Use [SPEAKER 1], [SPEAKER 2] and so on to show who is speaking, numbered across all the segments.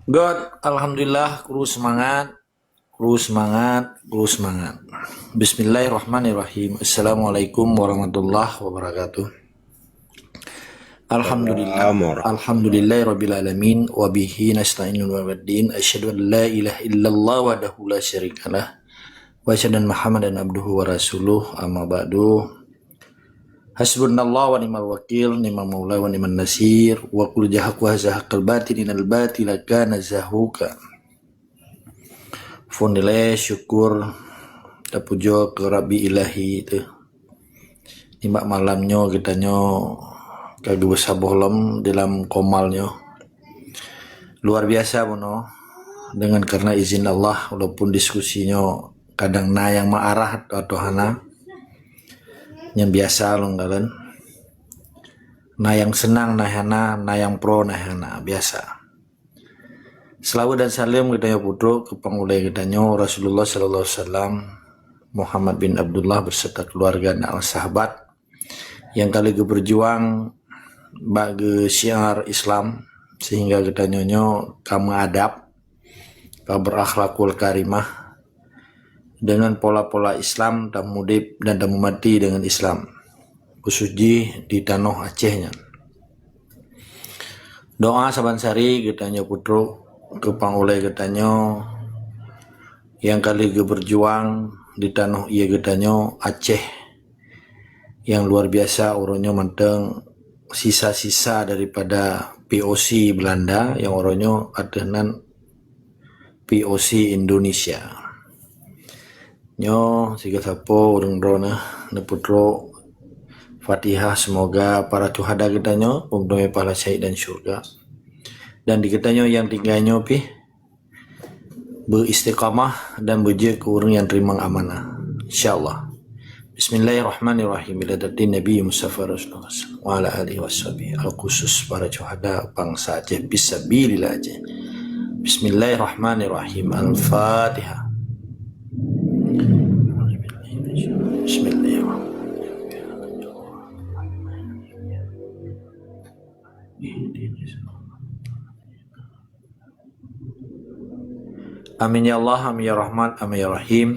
[SPEAKER 1] God, alhamdulillah, kru semangat, kru semangat, kru semangat. Bismillahirrahmanirrahim. Assalamualaikum warahmatullahi wabarakatuh. Alhamdulillah,
[SPEAKER 2] Salam.
[SPEAKER 1] alhamdulillahirabbil alamin wa bihi nasta'inu wabiddin. Asyhadu an la ilaha illallah wahdahu la syarikalah wa asyhadu anna Muhammadan abduhu wa rasuluh. Amma ba'du. Hasbunallah wa ni'mal wakil, ni'mal maula wa ni'man nasir, wa qul jahaq wa zahaqal batin inal batila kana zahuka. Fondile syukur tapujo ke Rabbi Ilahi itu. Nimak malamnya kita kagak besar bohlam dalam komalnya. Luar biasa bono. Dengan karena izin Allah walaupun diskusinya kadang na yang ma'arah atau hana yang biasa longgalan. Na yang senang na hana, na yang pro na hana biasa. Selawat dan salam kita putra ke pangulai kita Rasulullah sallallahu alaihi wasallam Muhammad bin Abdullah beserta keluarga dan sahabat yang kali berjuang bagi syiar Islam sehingga kita kamu adab berakhlakul karimah dengan pola-pola Islam dan mudib dan mati dengan Islam khususnya di tanah Acehnya. Doa sabansari kita putro ke pangulai kita yang kali berjuang di tanah iya kita Aceh yang luar biasa orangnya manteng sisa-sisa daripada POC Belanda yang orangnya adanan POC Indonesia. Siga sapo urang drona na putro Fatihah semoga para syuhada kita umdoe pahala syahid dan surga. Dan di kita yang tinggalnya beristiqamah dan berjaya ke orang yang terima amanah. Insyaallah. Bismillahirrahmanirrahim. Ila dati Nabi Mustafa Rasulullah wa ala alihi washabihi. Al-khusus para syuhada bangsa Aceh bisabilillah Aceh. Bismillahirrahmanirrahim. Al-Fatihah. Bismillahirrahmanirrahim. Amin ya Allah, amin ya Rahman, amin ya Rahim.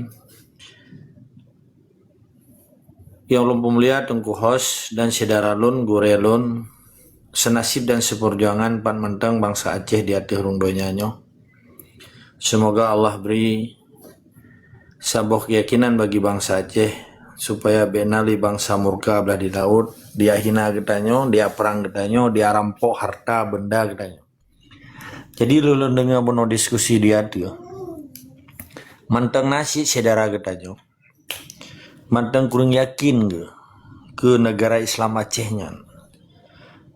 [SPEAKER 1] Yang lumpuh mulia tengku hos dan sedaralun gurelun senasib dan seperjuangan pan mentang bangsa Aceh di hati rung donyanyo. Semoga Allah beri sabuh keyakinan bagi bangsa Aceh supaya benali bangsa murka belah di laut, dia hina getanyo, dia perang getanyo, dia rampok harta benda getanyo. Jadi lulun dengar bono diskusi dia tuh. Manteng nasi saudara getanyo. Manteng kurang yakin ke negara Islam Acehnya.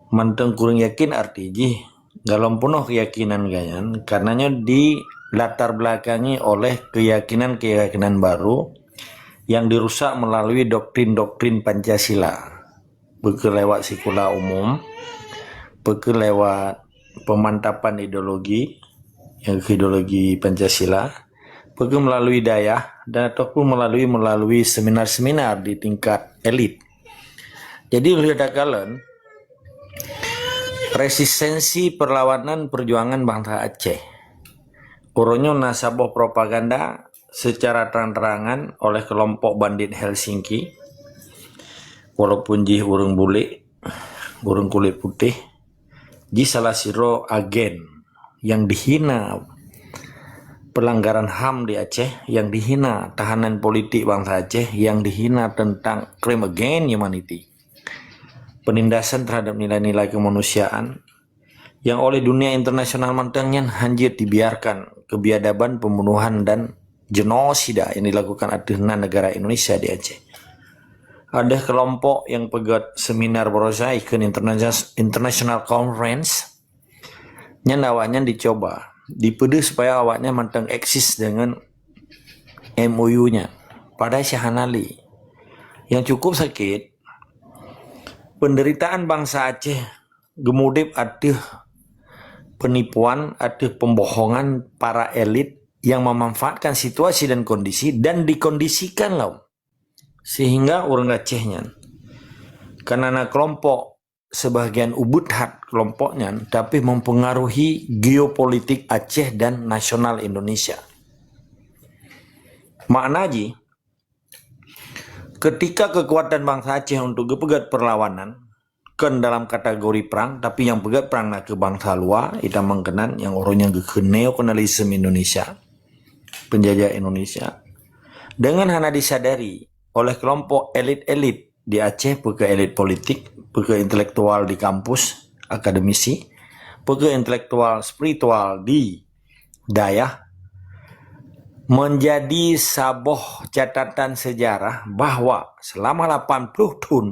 [SPEAKER 1] Manteng kurang yakin artinya dalam penuh keyakinan ganyan karenanya di latar belakangi oleh keyakinan baru yang dirusak melalui doktrin-doktrin Pancasila. Bukan lewat sekula umum, bukan lewat pemantapan ideologi yang ideologi Pancasila, bukan melalui daya dan ataupun melalui seminar-seminar di tingkat elit. Jadi lihat kalian resistensi perlawanan perjuangan bangsa Aceh. Orangnya nasabah propaganda secara terang-terangan oleh kelompok bandit Helsinki. Walaupun jih urang bule, urang kulit putih, jih salah siro agen yang dihina pelanggaran HAM di Aceh, yang dihina tahanan politik bangsa Aceh, yang dihina tentang crime against humanity, penindasan terhadap nilai-nilai kemanusiaan, yang oleh dunia internasional mantengnya hanjir dibiarkan kebiadaban pembunuhan dan genosida yang dilakukan atas negara Indonesia di Aceh. Ada kelompok yang pegat seminar berusaha ikut international conference yang awalnya dicoba dipede supaya awaknya manteng eksis dengan MOU-nya pada syahanali yang cukup sakit. Penderitaan bangsa Aceh gemudip aduh penipuan, aduh pembohongan para elit yang memanfaatkan situasi dan kondisi dan dikondisikan loh sehingga orang Acehnya karena kelompok sebagian ubud hat kelompoknya, tapi mempengaruhi geopolitik Aceh dan nasional Indonesia. Maknanya, ketika kekuatan bangsa Aceh untuk pegat perlawanan, kan dalam kategori perang, tapi yang pegat perang nak ke bangsa luar, itu mengkenan yang orangnya ke neokolonialisme Indonesia, penjajah Indonesia, dengan hanya disadari oleh kelompok elit-elit di Aceh, peke elit politik, peke intelektual di kampus, akademisi, peke intelektual spiritual di dayah, menjadi sebuah catatan sejarah bahwa selama 80 tahun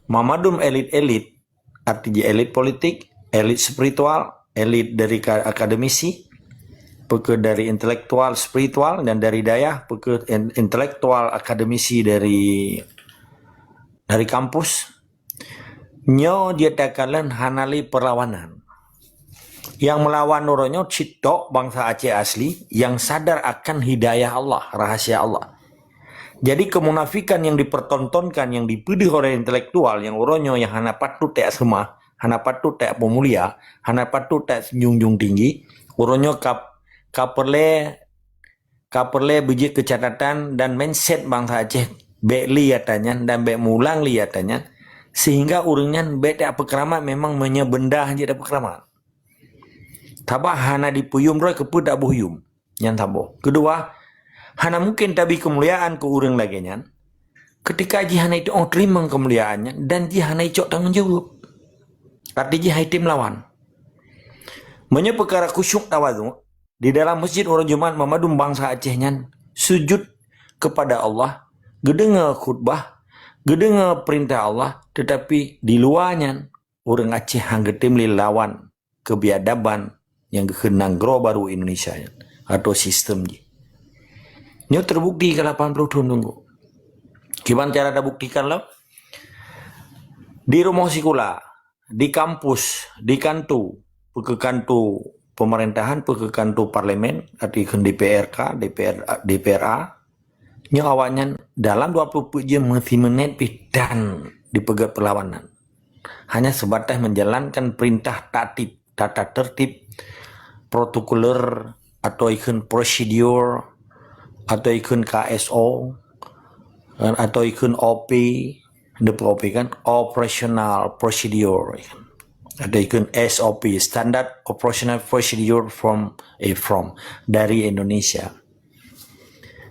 [SPEAKER 1] Mamadum elit-elit, artinya elit politik, elit spiritual, elit dari akademisi, peke dari intelektual spiritual dan dari daya, peke intelektual akademisi dari kampus, nyo dia takalan hanali perlawanan. Yang melawan orangnya cito bangsa Aceh asli yang sadar akan hidayah Allah, rahasia Allah. Jadi kemunafikan yang dipertontonkan, yang dipilih oleh intelektual, yang orangnya yang hana patut tak semah, hana patut tak pemulia, hana patut tak junjung tinggi, orangnya kaperle biji kecatatan dan mindset bangsa Aceh bek liatannya dan bek mulang liatannya, sehingga orangnya bek tak pekramat memang menyebendah je tak pekramat. Tabah hana dipuyum roy kepu tak buhuyum. Yang tabo. Kedua, hana mungkin tabi kemuliaan ke urang lagi nyan. Ketika jihana itu terima kemuliaannya dan jihana itu tanggung jawab. Arti jihana itu melawan. Menye perkara khusyuk tawadhu di dalam masjid orang Jumat memadum bangsa Aceh nyan sujud kepada Allah, gedengar khutbah, gedengar perintah Allah, tetapi di luarnya orang Aceh hanggetim lawan kebiadaban yang kehenang gro baru Indonesia atau sistem je. Ini terbukti ke 80 tahun tunggu. Gimana cara dah buktikan lo? Di rumah sikula, di kampus, di kantu, ke kantu pemerintahan, ke kantu parlemen, artikan DPRK, DPRA, ini awalnya dalam 20 jam menit dan dipegat perlawanan. Hanya sebatas menjalankan perintah tata tertib, protokoler atau ikon prosedur atau ikon KSO atau ikon OP, OP kan operational procedure, ada ikon SOP, standard operational procedure from dari Indonesia.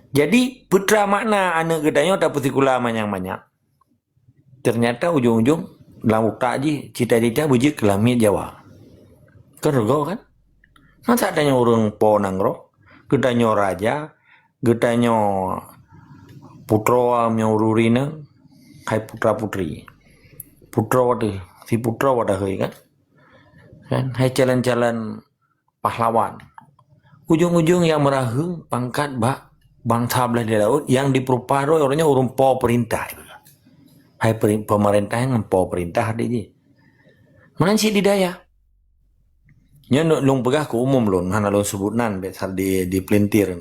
[SPEAKER 1] Jadi putra makna anak gedanya tak particular banyak. Ternyata ujung-ujung dalam utak je cita-cita buji kelamit Jawa. Kergo kan? Masa adanya orang ponang roh, gedanya raja, gedanya putra ururina, hai putra putri. Putra wadah, si putra wadah kan? Kan hai jalan-jalan pahlawan. Ujung-ujung yang merahung pangkat bangsa belah di laut yang diperupah orangnya orang po perintah. Hai pemerintah yang po perintah dia. Mana si didaya? Nya lung pegah ke umum lun, hana lun sebutnan besar di pelintir.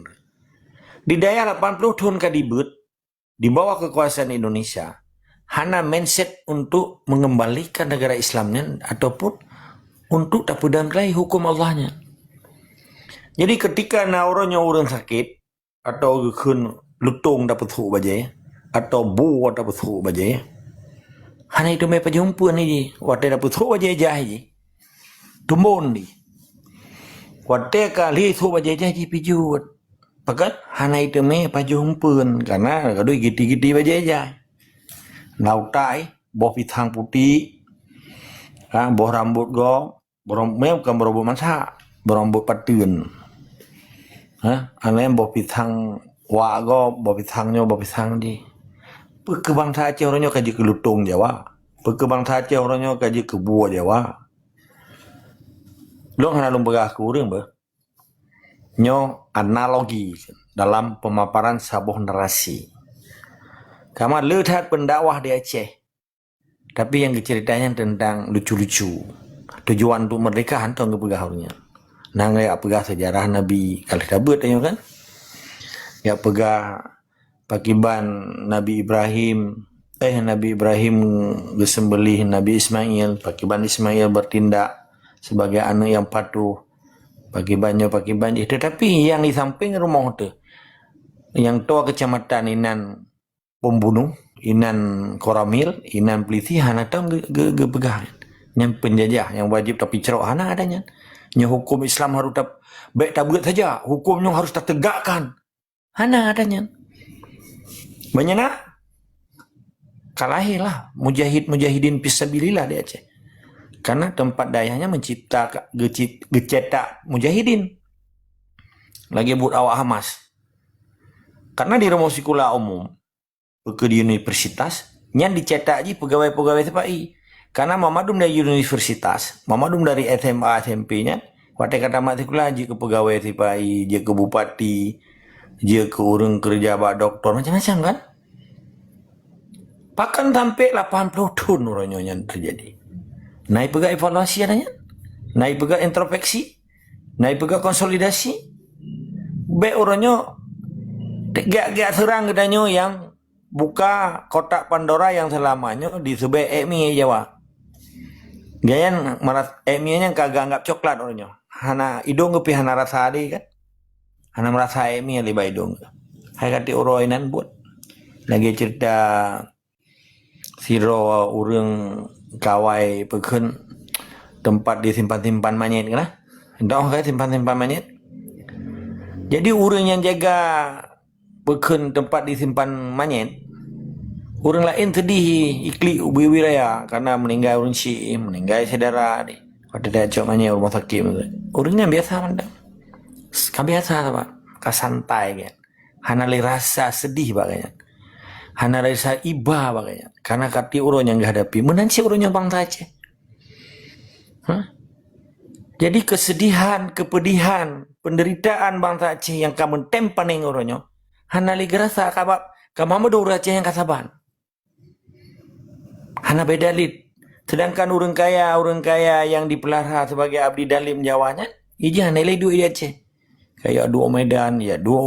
[SPEAKER 1] Di daerah 80 tahun kadibut di bawah kekuasaan Indonesia, hana mindset untuk mengembalikan negara Islamnya ataupun untuk tak pedangkai hukum Allahnya. Jadi ketika nauranya orang sakit atau kun lutung dapat hu bajai atau bu dapat hu bajai, hana itu me pajumpuan ni, wate dapat hu bajai jahi. Tumbon di. Wate kali itu baca ji pijut. Pakat hana itu me pajumpun karena kadoi giti-giti baca aja. Nautai boh pitang putih. Boh rambut go, bukan berambut masa, berambut patun. Ane boh pitang wa go, boh pitang di. Pekebangsa Aceh orangnya kaji ke lutung Jawa. Pekebangsa Aceh orangnya kaji ke buah Jawa. Lo hana lung begah kurang bah. Nyo analogi dalam pemaparan sebuah narasi. Kamu lihat pendakwah di Aceh. Tapi yang ceritanya tentang lucu-lucu. Tujuan untuk merdeka hantu nggak begah orangnya. Nah nggak pegah sejarah Nabi kali dabut kan? Nggak pegah pakiban Nabi Ibrahim, Nabi Ibrahim gesembelih Nabi Ismail, pakiban Ismail bertindak sebagai anak yang patuh, pakibannya. Tetapi yang di samping rumah tu, yang tua kecamatan Inan pembunuh, Inan Koramil, Inan Peliti, hana tahu pegang. Yang penjajah, yang wajib tapi cerok hana adanya. Yang hukum Islam harus baik tak buat saja, hukumnya harus tegakkan. Hana adanya. Banyak nak? Kalahilah mujahidin fisabilillah di Aceh. Karena tempat dayahnya mencipta gecetak mujahidin. Lagi buat awak Hamas. Karena di rumah sekolah umum, di universitas, yang dicetak je pegawai-pegawai TPI. Karena mamadum dari universitas, mamadum dari SMA, SMP-nya, waktu kata mak sekolah je ke pegawai TPI, je ke bupati, je ke orang kerja bak doktor, macam-macam kan? Pakan sampai 80 tahun orangnya yang terjadi. Naik pegawai evaluasi adanya, naik pegawai introspeksi, naik pegawai konsolidasi. Baik orangnya gak serang katanya yang buka kotak Pandora yang selamanya disebut emi Jawa. Gayan maras emi-nya kagak anggap coklat orangnya. Hana hidung ke hana rasa ade kan. Hana merasa emi yang lebih hidung. Hai kata orang buat. Lagi cerita siro urang kawai pekun tempat disimpan-simpan manyet kan? Entah kan simpan-simpan manyet. Jadi urang yang jaga pekun tempat disimpan manyet, orang lain sedih iklik ubi raya karena meninggal orang Syi'i, meninggal saudara ni. Pada dah cok manyet rumah sakit. Orangnya biasa mandang. Biasa apa? Kasantai kan. Hana le rasa sedih bagainya. Hana rasa iba bagainya. Karena kati orang yang hadapi menanci orangnya bangsa Aceh. Jadi kesedihan, kepedihan, penderitaan bangsa Aceh yang kamu tempaning orangnya, hana le rasa kabab kamu do Aceh yang kasaban. Hana beda lid. Sedangkan orang kaya yang dipelihara sebagai abdi dalim Jawanya, ija hana le duit di Aceh. Kayak dua Medan, ya dua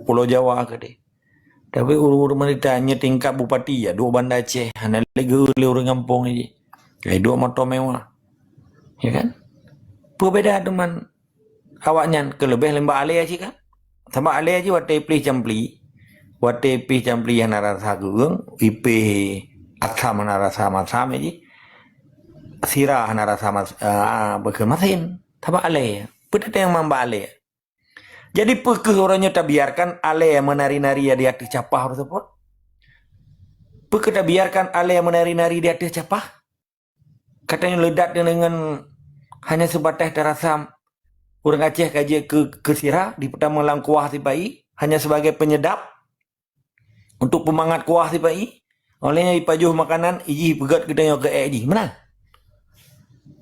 [SPEAKER 1] Pulau Jawa ke deh. Tapi urus meritanya tingkat bupati ya dua Banda Aceh, hana lagi orang kampung aja. Kayak dua motor mewah, ya kan? Berbeda teman awaknya kelebih lembah alih aja kan? Sama alih aja waktu pilih campli yang narasa gugung, ipih asam narasa masam aja, sirah narasa berkemasin, sama alih. Betul yang mamba alih. Jadi pekeh orangnya tak biarkan alih menari-nari di atas capah tersebut. Pekeh tak biarkan alih menari-nari di atas capah. Katanya ledak dengan hanya sebatas terasa orang Aceh kaji ke sirah di pertama lang kuah tibai hanya sebagai penyedap untuk pemangat kuah tibai. Olehnya ipajuh makanan iji pegat gedanya ke edi. Mana?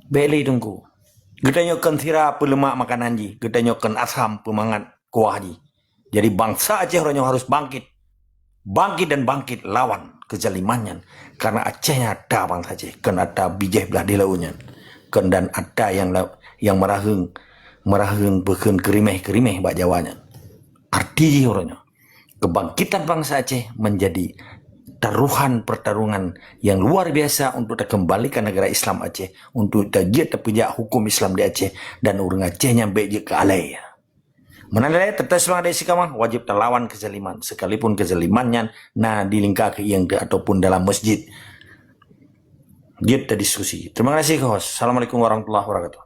[SPEAKER 1] Beli tunggu. Gedanya kan sirah pelemak makanan ji, gedanya kan asam pemangat kuah ji. Jadi bangsa Aceh orangnya harus bangkit dan bangkit lawan kezalimannya. Karena Acehnya ada bangsa Aceh, kan ada bijih belah di launya, kan dan ada yang merahung bahkan kerimeh bak Jawanya. Arti orangnya kebangkitan bangsa Aceh menjadi pertarungan yang luar biasa untuk kembalikan negara Islam Aceh, untuk tajid terpijak hukum Islam di Aceh dan orang Acehnya baik ke alai. Menandai tetes selang dari sikamah wajib terlawan kezaliman sekalipun kezalimannya dilingkaki yang ataupun dalam masjid. Kita diskusi. Terima kasih host. Assalamualaikum warahmatullahi wabarakatuh.